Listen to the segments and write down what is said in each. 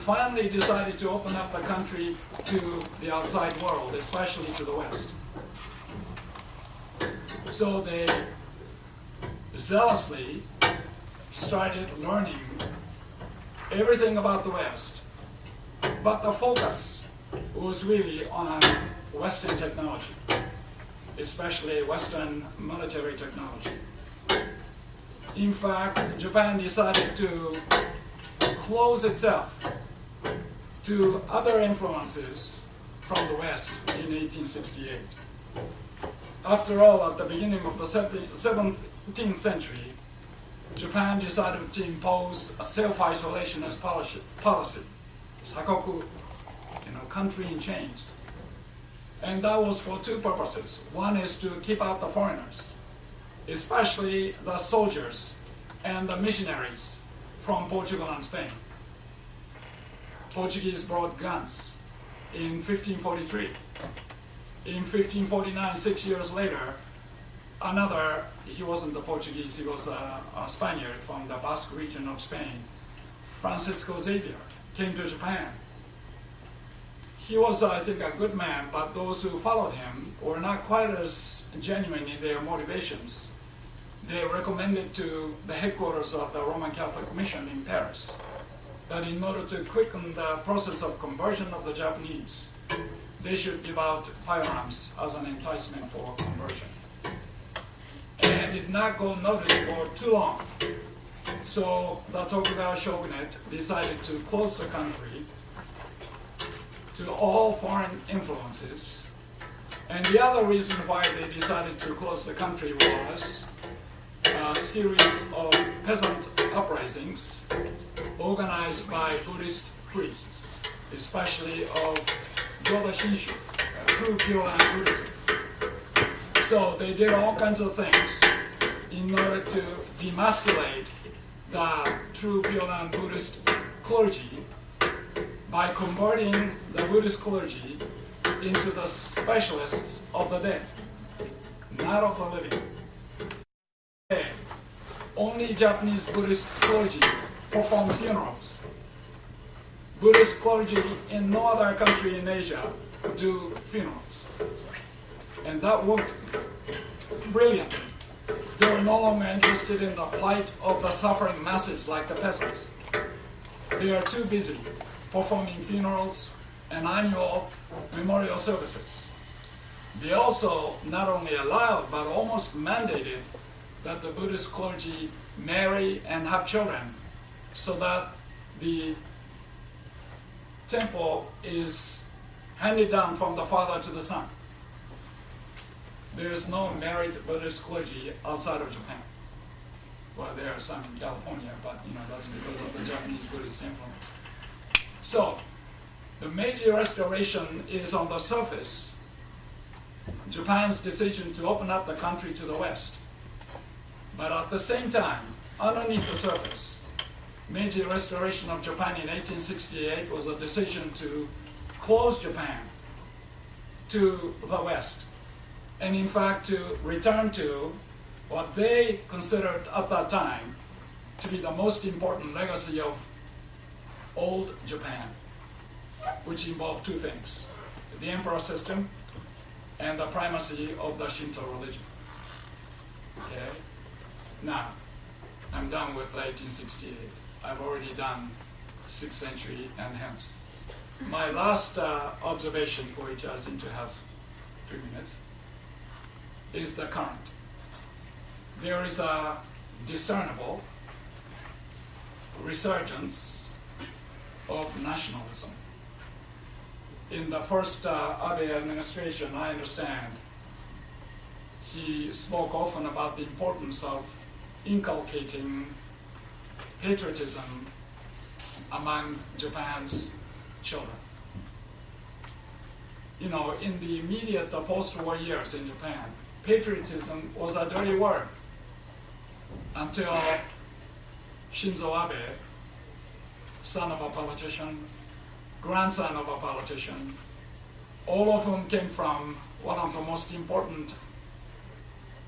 finally decided to open up the country to the outside world, especially to the West. So they zealously started learning everything about the West, but the focus was really on Western technology, especially Western military technology. In fact, Japan decided to close itself to other influences from the West in 1868. After all, at the beginning of the 17th century, Japan decided to impose a self-isolationist policy, sakoku, country in chains. And that was for two purposes. One is to keep out the foreigners, especially the soldiers and the missionaries from Portugal and Spain. Portuguese brought guns in 1543. In 1549, 6 years later, another, he wasn't a Portuguese, he was a Spaniard from the Basque region of Spain, Francisco Xavier, came to Japan. He was, I think, a good man, but those who followed him were not quite as genuine in their motivations. They recommended to the headquarters of the Roman Catholic Mission in Paris that in order to quicken the process of conversion of the Japanese, they should give out firearms as an enticement for conversion. And did not go unnoticed for too long. So the Tokugawa shogunate decided to close the country to all foreign influences. And the other reason why they decided to close the country was a series of peasant uprisings organized by Buddhist priests, especially of Jodo Shinshu, true Pure Land Buddhism. So they did all kinds of things in order to demasculate the true Pure Land Buddhist clergy by converting the Buddhist clergy into the specialists of the dead, not of the living. Only Japanese Buddhist clergy perform funerals. Buddhist clergy in no other country in Asia do funerals. And that worked brilliantly. They were no longer interested in the plight of the suffering masses like the peasants. They are too busy performing funerals and annual memorial services. They also not only allowed but almost mandated that the Buddhist clergy marry and have children so that the temple is handed down from the father to the son. There is no married Buddhist clergy outside of Japan. Well, there are some in California, but that's because of the Japanese Buddhist influence. So, the Meiji Restoration is on the surface Japan's decision to open up the country to the West. But at the same time, underneath the surface, Meiji Restoration of Japan in 1868 was a decision to close Japan to the West, and in fact to return to what they considered at that time to be the most important legacy of old Japan, which involved two things: the emperor system and the primacy of the Shinto religion. Okay? Now, I'm done with 1868. I've already done 6th century and hence. My last observation, for which I seem to have 3 minutes, is the current. There is a discernible resurgence of nationalism. In the first Abe administration, I understand, he spoke often about the importance of inculcating patriotism among Japan's children. In the immediate post-war years in Japan, patriotism was a dirty word until Shinzo Abe, son of a politician, grandson of a politician, all of whom came from one of the most important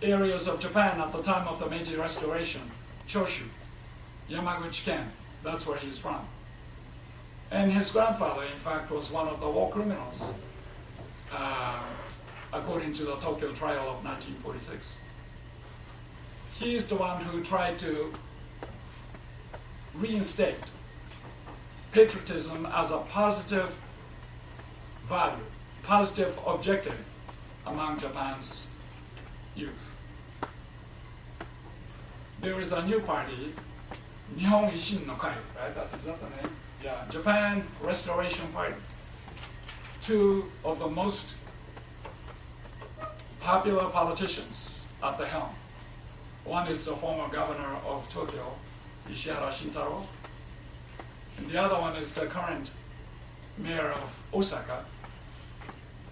areas of Japan at the time of the Meiji Restoration, Choshu, Yamaguchi-ken, that's where he's from. And his grandfather, in fact, was one of the war criminals, according to the Tokyo trial of 1946. He's the one who tried to reinstate patriotism as a positive value, positive objective among Japan's youth. There is a new party, Nihon Ishin no Kai, right? Is that the name? Yeah, Japan Restoration Party. Two of the most popular politicians at the helm. One is the former governor of Tokyo, Ishihara Shintaro, and the other one is the current mayor of Osaka.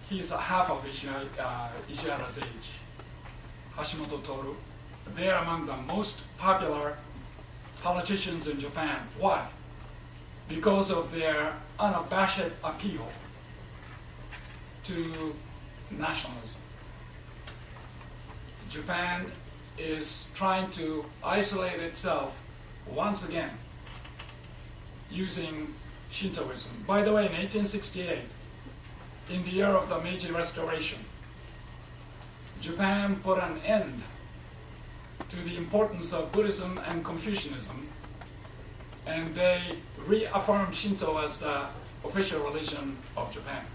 He's half of Ishihara's age, Hashimoto Toru. They are among the most popular politicians in Japan. Why? Because of their unabashed appeal to nationalism. Japan is trying to isolate itself once again using Shintoism. By the way, in 1868, in the year of the Meiji Restoration, Japan put an end to the importance of Buddhism and Confucianism, and they reaffirmed Shinto as the official religion of Japan.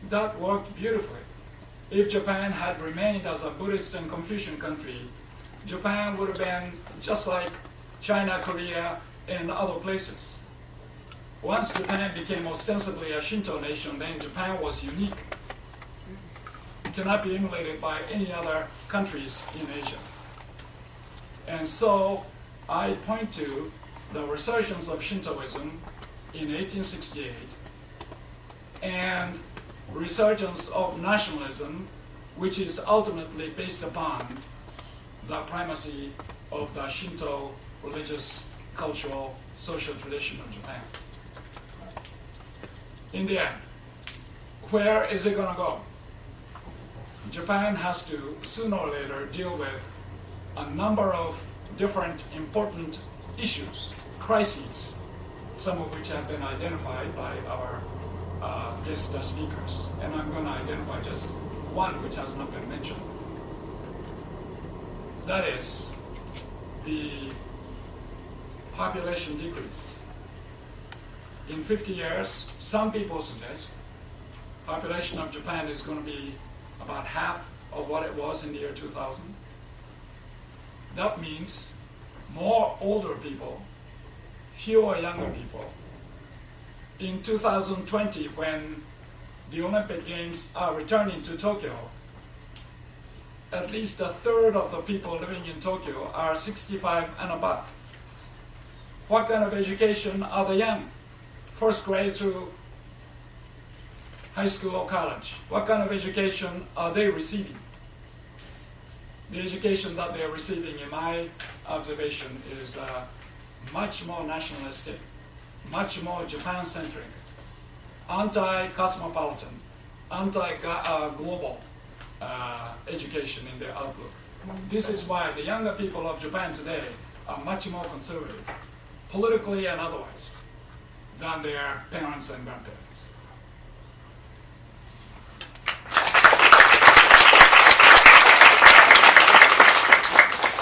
That worked beautifully. If Japan had remained as a Buddhist and Confucian country, Japan would have been just like China, Korea, and other places. Once Japan became ostensibly a Shinto nation, then Japan was unique. It cannot be emulated by any other countries in Asia. And so I point to the resurgence of Shintoism in 1868 and resurgence of nationalism, which is ultimately based upon the primacy of the Shinto religious, cultural, social tradition of Japan. In the end, where is it going to go? Japan has to, sooner or later, deal with a number of different important issues, crises, some of which have been identified by our guest speakers. And I'm going to identify just one which has not been mentioned. That is the population decrease. In 50 years, some people suggest population of Japan is going to be about half of what it was in the year 2000. That means more older people, fewer younger people. In 2020, when the Olympic Games are returning to Tokyo, at least a third of the people living in Tokyo are 65 and above. What kind of education are the young? First grade through high school or college. What kind of education are they receiving? The education that they are receiving, in my observation, is much more nationalistic, much more Japan-centric, anti-cosmopolitan, anti-global education in their outlook. This is why the younger people of Japan today are much more conservative, politically and otherwise, than their parents and grandparents.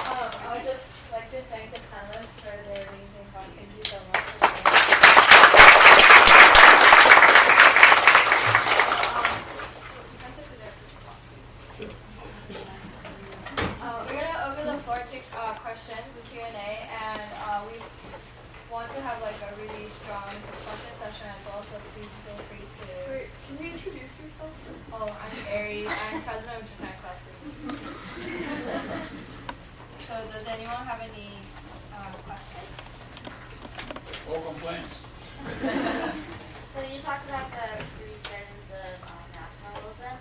I would just like to thank the panelists for their amazing talk. Thank you so much. We're going to open the floor to questions and Q&A, and we want to have like a really strong discussion session as well, so please feel free to... Wait, can you introduce yourself? Oh, I'm Ari. I'm president of Japan Club, please. So does anyone have any questions? Or complaints. So you talked about the resurgence of nationalism.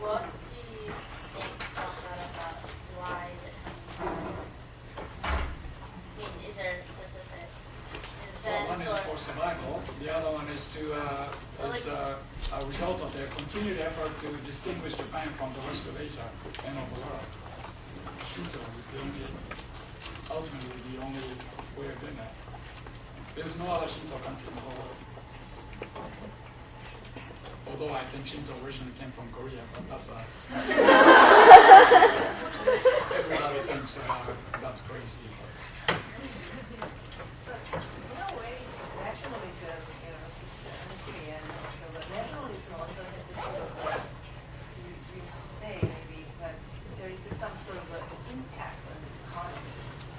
What do you think about that? About why is it coming from? I mean, is there a specific event? One is for survival. The other one is a result of their continued effort to distinguish Japan from the rest of Asia and of the world. Shinto is ultimately the only way of doing that. There's no other Shinto country in the whole world. Although I think Shinto originally came from Korea, but that's everybody thinks that's crazy. But in a way, nationalism, is unclear, and also, but nationalism also has a sort of, to say maybe, but there is some sort of impact on the economy.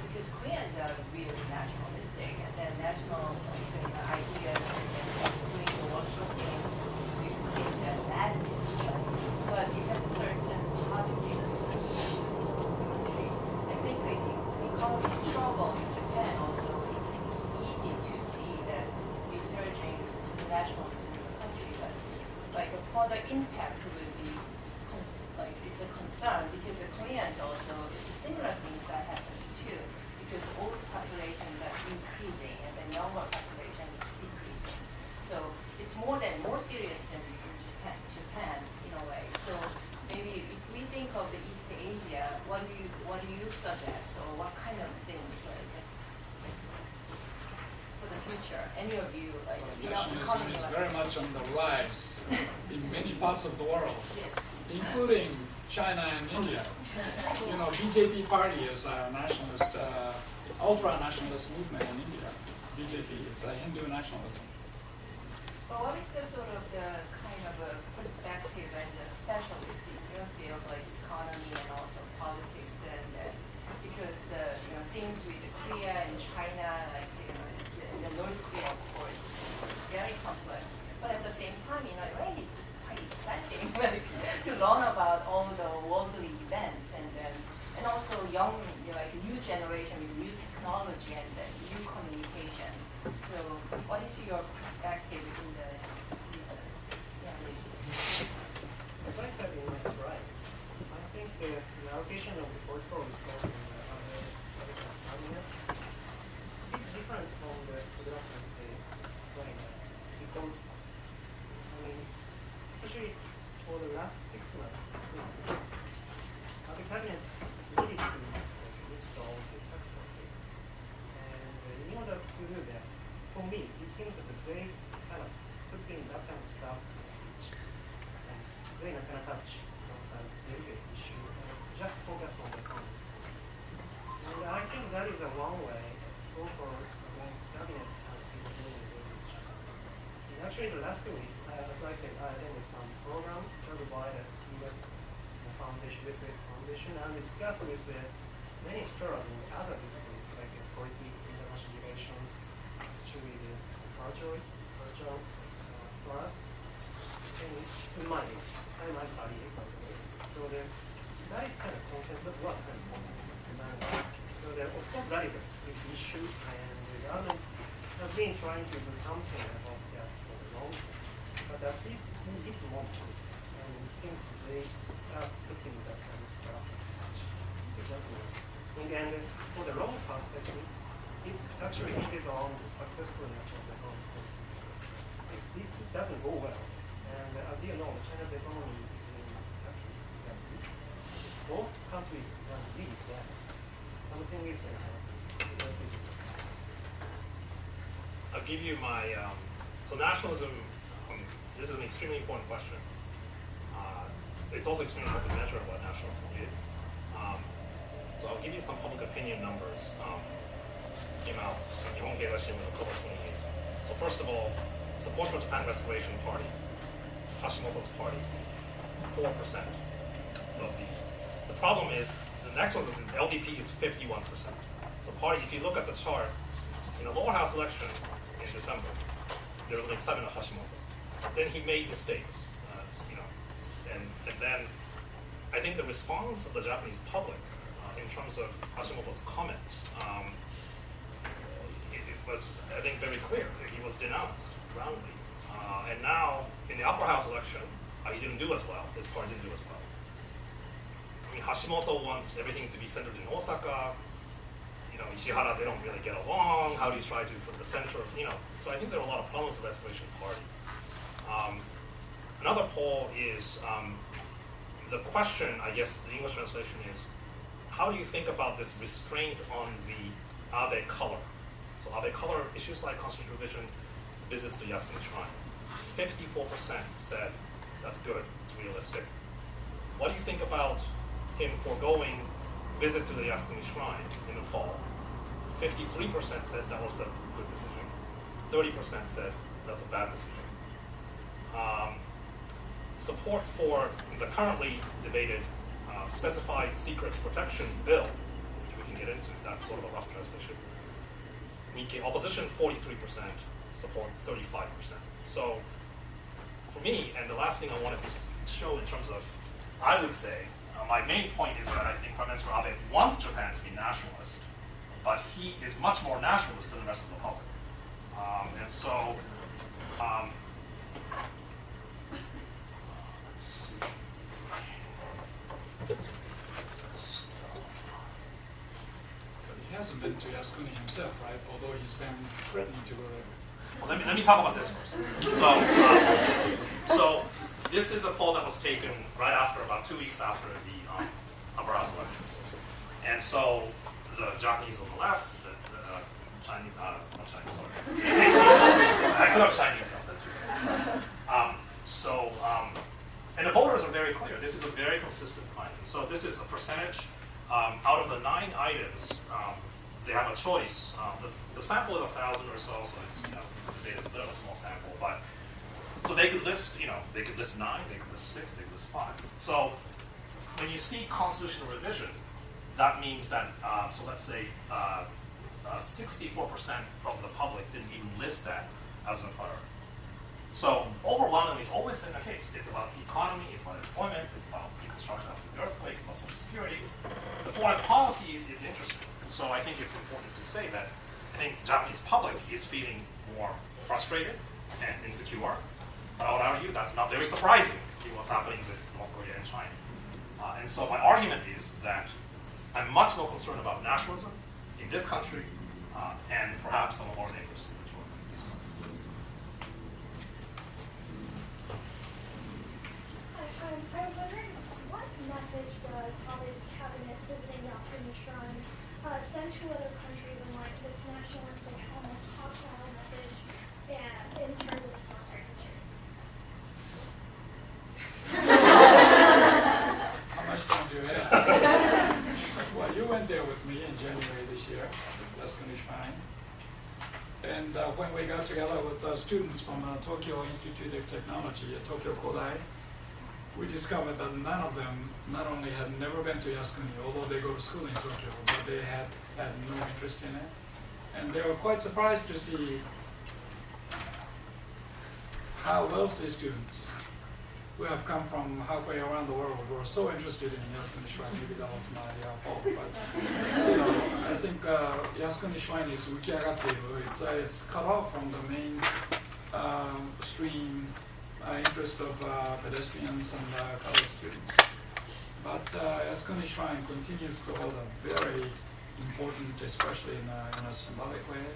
Because Koreans are really nationalistic, and then national ideas and then doing the Warsaw Games, you can see that it is. But it has a certain positive impact on the country. I think the economic struggle in Japan also, it's easy to see that resurging nationalism in the country, but like a further impact will be it's a concern because the Koreans also, it's a similar things are happening too, because old populations are increasing and the younger population is decreasing. So it's more serious than in Japan in a way. So maybe if we think of the East Asia, what do you suggest, or what kind of things for the future? Any of you Nationalism economy is very much on the rise in many parts of the world, Yes. including China and India. BJP party is a nationalist, ultra-nationalist movement in India. BJP, it's a Hindu nationalism. But what is the sort of the kind of a perspective as a specialist in your field, like economy and also politics, and because things with Korea and China, like and the North Korea, of course, it's very complex. But at the same time, right, it's quite exciting to learn about all the worldly events, and also young, new generation with new technology and new communication. So, what is your perspective in the As I said in my slide, I think the allocation of the political resources in the other cabinet is a bit different from the last I say explained that, because especially for the last 6 months, the cabinet needed to install the tax policy, and in order to do that, for me, it seems that they kind of put in that kind of stuff, and they not kind of touch delicate issue, and just focus on the economy. And I think that is a one way so far the cabinet has been doing very much. And actually, the last week, as I said, I attended some program held by the U.S. Foundation, US-based foundation, and we discussed with the many scholars in other disciplines like politics, international relations, actually the cultural scholars. And in my time, I studied by the way. So that is kind of consensus, that was kind of consensus among us. So of course that is a big issue, and the government has been trying to do something about that for the long term. But at least in this moment, and it seems they are putting that kind of stuff. And for the long perspective, it's actually hinges on the successfulness of the economic policy. If this doesn't go well, and as you know, China's economy is in actually like this. Both countries are really bad. Something is going to happen. I'll give you my, so nationalism, this is an extremely important question. It's also extremely important to measure what nationalism is. So I'll give you some public opinion numbers. Came out from Nihon Keizai Shimbun October 28th. So first of all, support for Japan Restoration Party, Hashimoto's party, 4% of the problem is, the next one, the LDP is 51%. So party, if you look at the chart, in the lower house election in December, there was like 7 of Hashimoto. Then he made mistakes, and then I think the response of the Japanese public in terms of Hashimoto's comments, it was, I think, very clear. He was denounced roundly. And now, in the upper house election, he didn't do as well. His party didn't do as well. I mean, Hashimoto wants everything to be centered in Osaka. Ishihara, they don't really get along. How do you try to put the center, So I think there are a lot of problems with the Restoration Party. Another poll is, the question, I guess, the English translation is, how do you think about this restraint on the Abe color? So Abe color issues like constitutional revision, visits the Yasukuni Shrine. 54% said that's good, it's realistic. What do you think about him foregoing visit to the Yasukuni Shrine in the fall? 53% said that was the good decision. 30% said that's a bad decision. Support for the currently debated specified secrets protection bill, which we can get into, that's sort of a rough translation. Nikkei opposition 43%, support 35%. So for me, and the last thing I wanted to show in terms of, I would say, my main point is that I think Prime Minister Abe wants Japan to be nationalist, but he is much more nationalist than the rest of the public. And so, let's see. But he hasn't been to Yasukuni himself, right? Although he's been threatening to go there. Well, let me talk about this first. So this is a poll that was taken right after, about 2 weeks after the upper house election. And so the Japanese on the left, the Chinese, not Chinese, sorry. I could have Chinese something too. And the voters are very clear. This is a very consistent finding. So this is a percentage out of the 9 items. They have a choice. The sample is 1,000 or so it's the data is a bit of a small sample, but so they could list, they could list 9, they could list 6, they could list 5. So when you see constitutional revision, that means that so let's say 64% of the public didn't even list that as a priority. So overwhelmingly, it's always been the case. It's about the economy, it's about employment, it's about reconstruction after the earthquake, it's about social security. The foreign policy is interesting. So I think it's important to say that I think Japanese public is feeling more frustrated and insecure. But I would argue that's not very surprising given what's happening with North Korea and China. And so my argument is that I'm much more concerned about nationalism in this country and perhaps some of our neighbors. I was wondering, what message does Abe's cabinet visiting Yasukuni Shrine send to other countries in light of its nationalistic, almost hostile message, and in terms of its military history? How much time do you have? Well, you went there with me in January this year, Yasukuni Shrine. And when we got together with students from Tokyo Institute of Technology at Tokyo Kodai, we discovered that none of them not only had never been to Yasukuni, although they go to school in Tokyo, but they had no interest in it. And they were quite surprised to see how wealthy students who have come from halfway around the world were so interested in Yasukuni Shrine. Maybe that was my fault, but I think Yasukuni Shrine is ukiagatteiru. It's cut off from the main stream interest of pedestrians and college students. But Yasukuni Shrine continues to hold a very important, especially in a symbolic way,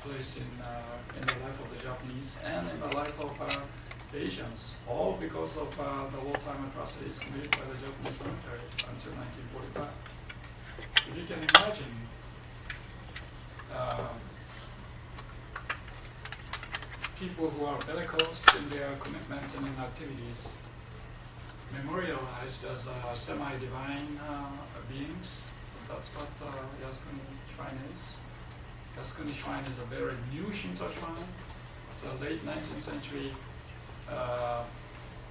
place in the life of the Japanese and in the life of Asians, all because of the wartime atrocities committed by the Japanese military until 1945. If you can imagine people who are bellicose in their commitment and in activities, memorialized as semi-divine beings. That's what Yasukuni Shrine is. Yasukuni Shrine is a very new Shinto shrine. It's a late 19th century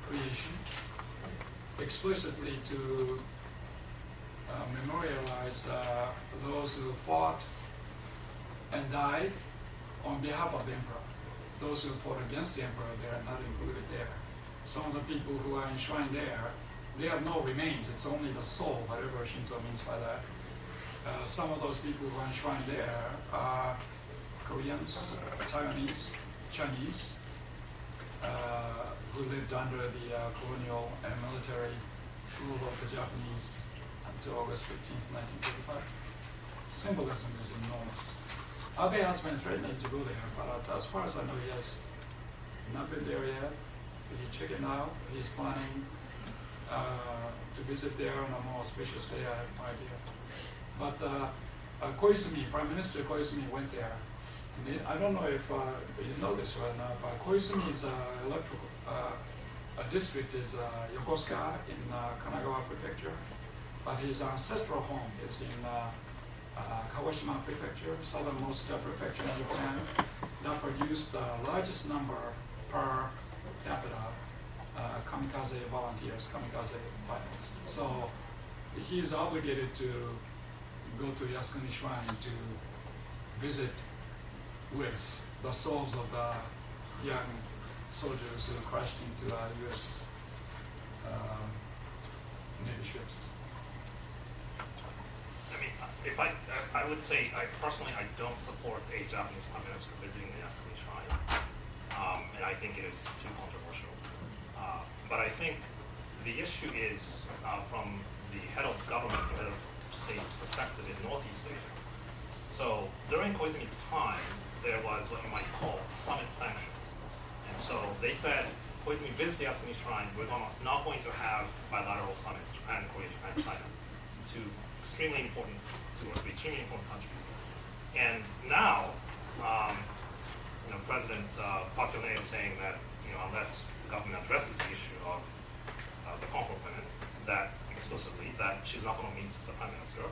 creation, explicitly to memorialize those who fought and died on behalf of the emperor. Those who fought against the emperor, they are not included there. Some of the people who are enshrined there, they have no remains. It's only the soul, whatever Shinto means by that. Some of those people who are enshrined there are Koreans, Taiwanese, Chinese, who lived under the colonial and military rule of the Japanese until August 15th, 1945. Symbolism is enormous. Abe has been threatening to go there, but as far as I know, he has not been there yet. He checked it out. He's planning to visit there on a more auspicious day. I have no idea. But Koizumi, Prime Minister Koizumi went there. And I don't know if you know this or not, but Koizumi's electrical district is Yokosuka in Kanagawa Prefecture. But his ancestral home is in Kawashima Prefecture, southernmost prefecture in Japan, that produced the largest number per capita kamikaze volunteers, kamikaze pilots. So he is obligated to go to Yasukuni Shrine to visit with the souls of the young soldiers who crashed into U.S. Navy ships. I mean, if I would say, personally, I don't support a Japanese prime minister visiting the Yasukuni Shrine, and I think it is too controversial. But I think the issue is from the head of government, the head of state's perspective in Northeast Asia. So during Koizumi's time, there was what you might call summit sanctions. And so they said, Koizumi visits the Yasukuni Shrine, we're not going to have bilateral summits, Japan, Korea, Japan, China, two extremely important, two or three extremely important countries. And now, President Park Geun-hye is saying that, unless the government addresses the issue of the conflict women, that explicitly, that she's not going to meet the prime minister,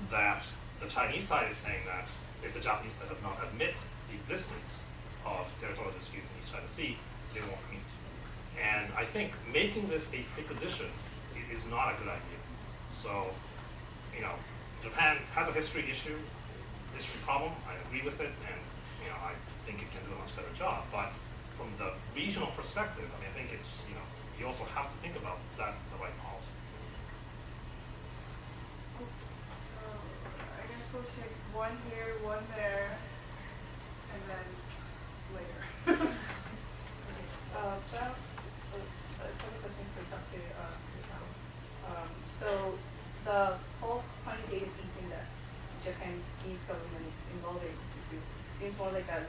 that the Chinese side is saying that if the Japanese side does not admit the existence of territorial disputes in East China Sea, they won't meet. And I think making this a precondition is not a good idea. So, Japan has a history problem. I agree with it, and I think it can do a much better job. But from the regional perspective, I think it's you also have to think about, is that the right policy? I guess we'll take one here, one there, and then later. Jeff, a couple questions for Dr. So the whole quantitative easing that Japanese government is involved in seems more like a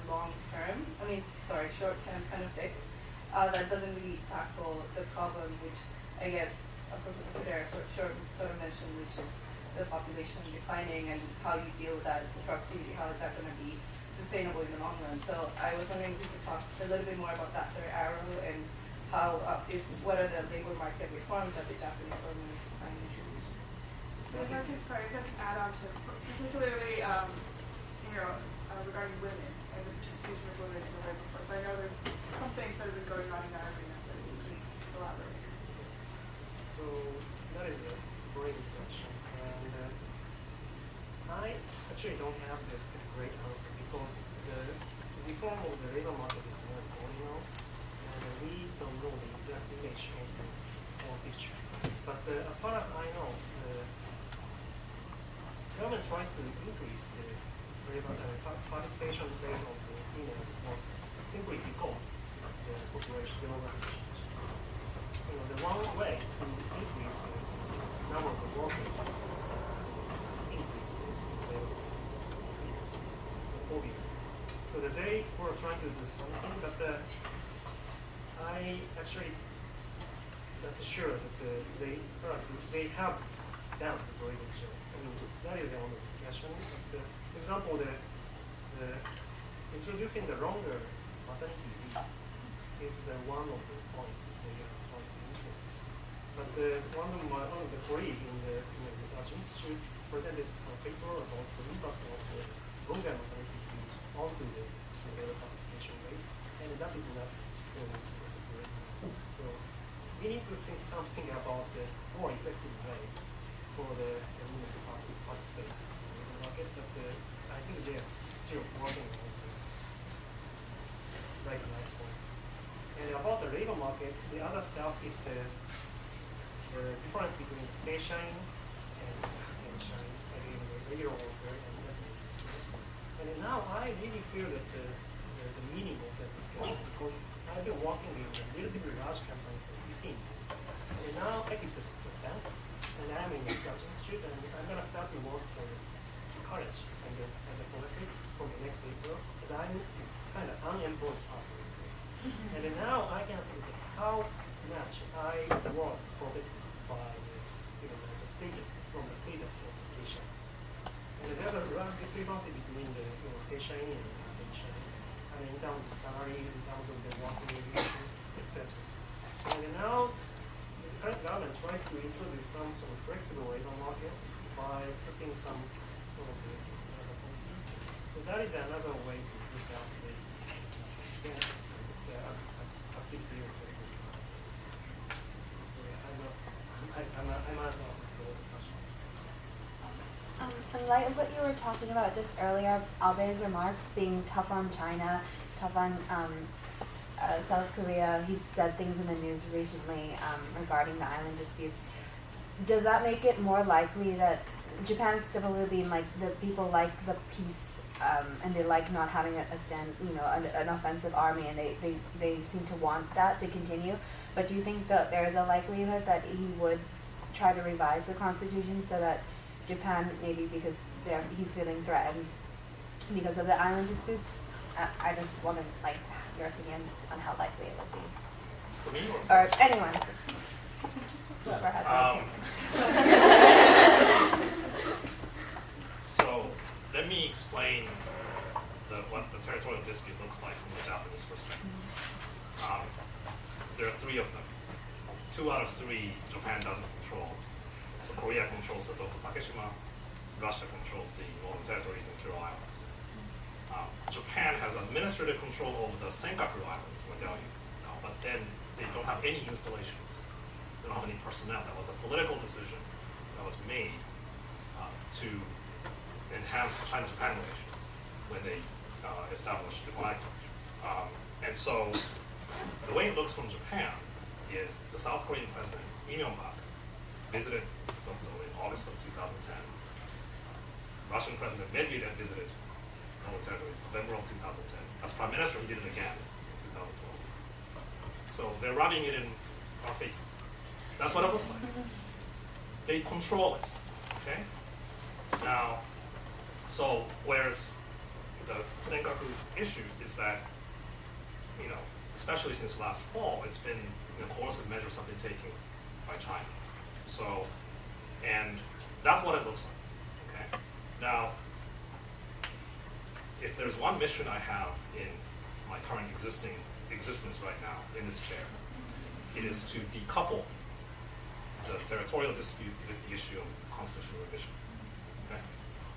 short-term kind of fix that doesn't really tackle the problem, which I guess Professor Kudera sort of mentioned, which is the population declining and how you deal with that productivity, how is that going to be sustainable in the long run. So I was wondering if you could talk a little bit more about that third arrow and how, what are the labor market reforms that the Japanese government is trying to introduce. If I could add on to this, particularly regarding women and the participation of women in the labor force. I know there's some things that have been going on in that arena that we can elaborate. So that is a great question, and I actually don't have the great answer because the reform of the labor market is not going on, and we don't know the exact image of the whole picture. But as far as I know, the government tries to increase the participation rate of the female workers simply because the population demographic change. The one way to increase the number of the workers is increase the labor force, obviously. So they were trying to do something, but I actually not sure that they have done the great job. That is the only discussion. But, for example, the introducing the longer maternity leave is one of the points that they are trying to introduce. But one of the colleagues in the research institute presented a paper about the impact of the longer maternity leave onto the labor participation rate, and that is not so great. So we need to think something about the more effective way for the women to participate in the labor market, but I think they are still working on it. Very nice points. And about the labor market, the other stuff is the difference between seishain and shain, the regular worker and and now I really feel that the meaning of that discussion, because I've been working in a relatively large company for 15 years, and now I get to that, and I'm in the research institute, and I'm going to start to work for college and as a professor from the next April, but I'm kind of unemployed person. And now I can see how much I was protected by the status, from the status of the station. And there's a discrepancy between the state Chinese and the Chinese, and in terms of salary, in terms of the working regulation, etc. And now the current government tries to introduce some sort of flexible labor market by putting some sort of as a policy. So that is another way to look at the activity of the so I'm not the question. In light of what you were talking about just earlier, Abe's remarks being tough on China, tough on South Korea, he said things in the news recently regarding the island disputes. Does that make it more likely that Japan's stability being like the people like the peace and they like not having an offensive army, and they seem to want that to continue? But do you think that there is a likelihood that he would try to revise the constitution so that Japan, maybe because he's feeling threatened because of the island disputes? I just wanted your opinions on how likely it would be. For me or anyone. Whoever has So let me explain what the territorial dispute looks like from the Japanese perspective. There are three of them. 2 out of 3 Japan doesn't control. So Korea controls the Toku Takeshima, Russia controls the Northern Territories and Kuril Islands. Japan has administrative control over the Senkaku Islands, but then they don't have any installations. They don't have any personnel. That was a political decision that was made to enhance China-Japan relations when they established diplomatic relations. And so the way it looks from Japan is the South Korean president, Lee Myung-bak, visited Tokyo in August of 2010. Russian President Medvedev visited Northern Territories in November of 2010. As Prime Minister, he did it again in 2012. So they're rubbing it in our faces. That's what it looks like. They control it, okay? Now, so whereas the Senkaku issue is that, especially since last fall, it's been, coercive measures have been taken by China. So, and that's what it looks like, okay? Now, if there's one mission I have in my current existence right now in this chair, it is to decouple the territorial dispute with the issue of constitutional revision. Okay?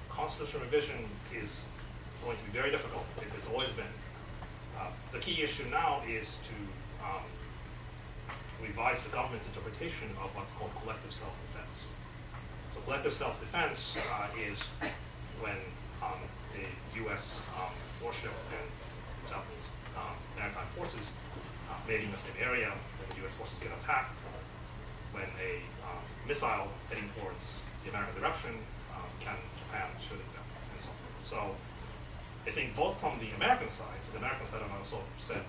Constitutional revision is going to be very difficult. It's always been. The key issue now is to revise the government's interpretation of what's called collective self-defense. So collective self-defense is when the U.S. warship and Japanese maritime forces may be in the same area, when the U.S. forces get attacked, when a missile heading towards the American direction, can Japan shoot it down, and so on. So I think both from the American side, so the American side have also said